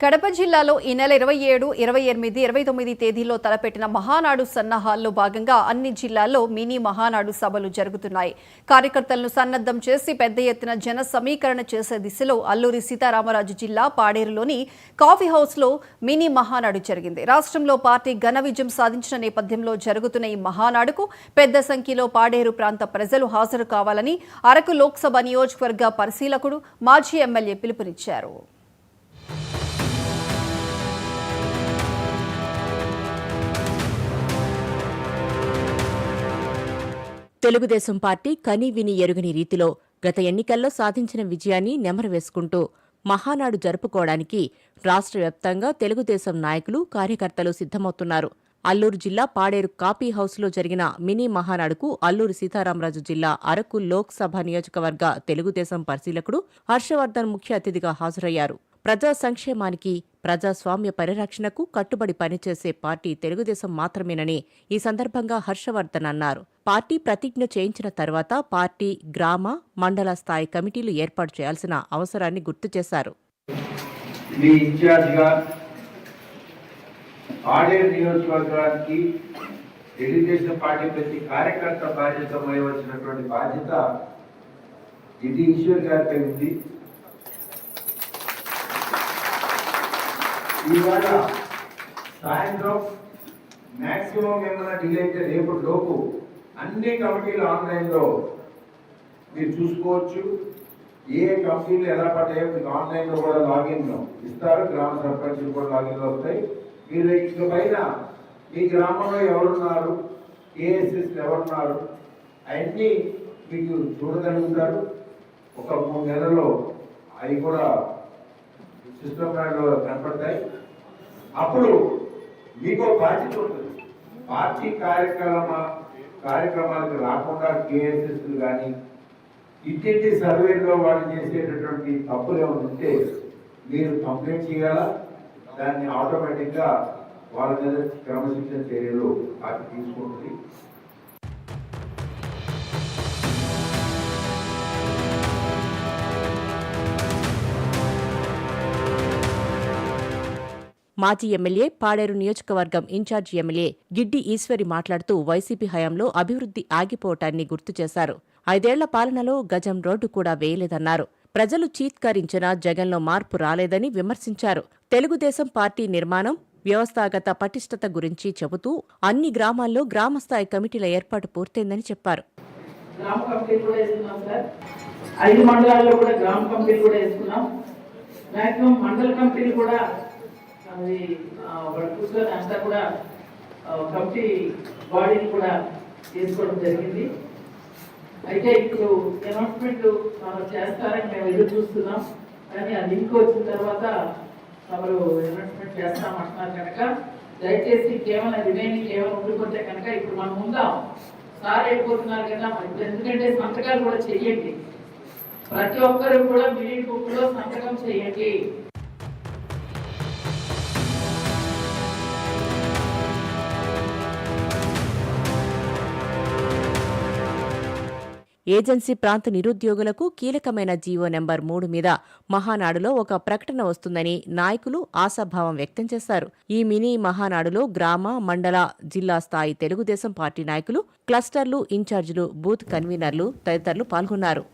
కడప జిల్లాలో ఈ నెల 27, 28, 29 తేదీల్లో తలపెట్టిన మహానాడు సన్నాహాల్లో భాగంగా అన్ని జిల్లాల్లో మినీ మహానాడు సభలు జరుగుతున్నాయి. కార్యకర్తలను సన్నద్ధం చేసి పెద్ద ఎత్తున జన సమీకరణ చేసే దిశలో అల్లూరి సీతారామరాజు జిల్లా పాడేరులోని కాఫీ హౌస్లో మినీ మహానాడు జరిగింది. రాష్ట్రంలో పార్టీ ఘన విజయం సాధించిన నేపథ్యంలో జరుగుతున్న ఈ మహానాడుకు పెద్ద సంఖ్యలో పాడేరు ప్రాంత ప్రజలు హాజరు కావాలని అరకు లోక్సభ నియోజకవర్గ పరిశీలకుడు మాజీ ఎమ్మెల్యే పిలుపునిచ్చారు. తెలుగుదేశం పార్టీ కనీవిని ఎరుగని రీతిలో గత ఎన్నికల్లో సాధించిన విజయాన్ని నెమరవేసుకుంటూ మహానాడు జరుపుకోవడానికి రాష్ట్ర వ్యాప్తంగా తెలుగుదేశం నాయకులు, కార్యకర్తలు సిద్ధమవుతున్నారు. అల్లూరు జిల్లా పాడేరు కాఫీ హౌస్లో జరిగిన మినీ మహానాడుకు అల్లూరి సీతారామరాజు జిల్లా అరకు లోక్సభ నియోజకవర్గ తెలుగుదేశం పరిశీలకుడు హర్షవర్ధన్ ముఖ్య అతిథిగా హాజరయ్యారు. ప్రజా సంక్షేమానికి, ప్రజాస్వామ్య పరిరక్షణకు కట్టుబడి పనిచేసే పార్టీ తెలుగుదేశం మాత్రమేనని ఈ సందర్భంగా హర్షవర్ధన్ అన్నారు. పార్టీ ప్రతిజ్ఞ చేయించిన తర్వాత పార్టీ గ్రామ, మండల స్థాయి కమిటీలు ఏర్పాటు చేయాల్సిన అవసరాన్ని గుర్తు చేశారు. తెలుగుదేశం పార్టీ ప్రతి కార్యకర్త బాధ్యత వహించినటువంటి బాధ్యత ఇది ఈశ్వర్ గారిపై ఉంది. ఇవాళ సాయంత్రం మ్యాక్సిమం ఏమైనా డిలే అయితే రేపటి లోపు అన్ని కమిటీలు ఆన్లైన్లో మీరు చూసుకోవచ్చు. ఏ కమిటీలు ఎలా పడ్డాయో మీకు ఆన్లైన్లో కూడా లాగిన్ ఇస్తారు. గ్రామ సర్పంచులు కూడా లాగిన్లో వస్తాయి. మీరు ఇక పైన మీ గ్రామంలో ఎవరున్నారు, ఏఎస్ఎస్ ఎవరున్నారు అవన్నీ మీకు చూడగలుగుతారు. ఒక 3 నెలల్లో అవి కూడా సిస్టమ్ కనపడతాయి. అప్పుడు మీకు బాధ్యత ఉంటుంది. పార్టీ కార్యక్రమాలకు రాకుండా కేఎస్ఎస్ కానీ ఇంటింటి సర్వేలో వాళ్ళు చేసేటటువంటి తప్పులు ఏమైనా ఉంటే మీరు కంప్లైంట్ చేయాలా. దాన్ని ఆటోమేటిక్గా వాళ్ళ మీద క్రమశిక్షణ చర్యలు పార్టీ తీసుకుంటుంది. మాజీ ఎమ్మెల్యే, పాడేరు నియోజకవర్గం ఇన్ఛార్జి ఎమ్మెల్యే గిడ్డి ఈశ్వరి మాట్లాడుతూ వైసీపీ హయాంలో అభివృద్ధి ఆగిపోవటాన్ని గుర్తు చేశారు. 5 ఏళ్ల పాలనలో గజం రోడ్డు కూడా వేయలేదన్నారు. ప్రజలు చీత్కరించినా జగన్లో మార్పు రాలేదని విమర్శించారు. తెలుగుదేశం పార్టీ నిర్మాణం, వ్యవస్థాగత పటిష్టత గురించి చెబుతూ అన్ని గ్రామాల్లో గ్రామస్థాయి కమిటీల ఏర్పాటు పూర్తయిందని చెప్పారు. అది కూర్చొని అంతా కూడా కమిటీ బాడీని కూడా చేసుకోవడం జరిగింది. అయితే ఇప్పుడు అనౌన్స్మెంట్ చేస్తారని మేము ఎదురు చూస్తున్నాం. కానీ ఆ లింక్ వచ్చిన తర్వాత తమరు అనౌన్స్మెంట్ చేస్తామంటున్నారు కనుక దయచేసి కేవలం రిమైనింగ్ ఏమైనా ఉండిపోతే కనుక ఇప్పుడు మనం ఉందాం. సార్ అయిపోతున్నారు కదా, మరి ఎందుకంటే సంతకాలు కూడా చెయ్యండి. ప్రతి ఒక్కరు కూడా మినీ బుక్లో సంతకం చేయండి. ఏజెన్సీ ప్రాంత నిరుద్యోగులకు కీలకమైన జీవో నెంబర్ 3 మీద మహానాడులో ఒక ప్రకటన వస్తుందని నాయకులు ఆశాభావం వ్యక్తం చేశారు. ఈ మినీ మహానాడులో గ్రామ, మండల, జిల్లా స్థాయి తెలుగుదేశం పార్టీ నాయకులు, క్లస్టర్లు ఇన్ఛార్జీలు, బూత్ కన్వీనర్లు తదితరులు పాల్గొన్నారు.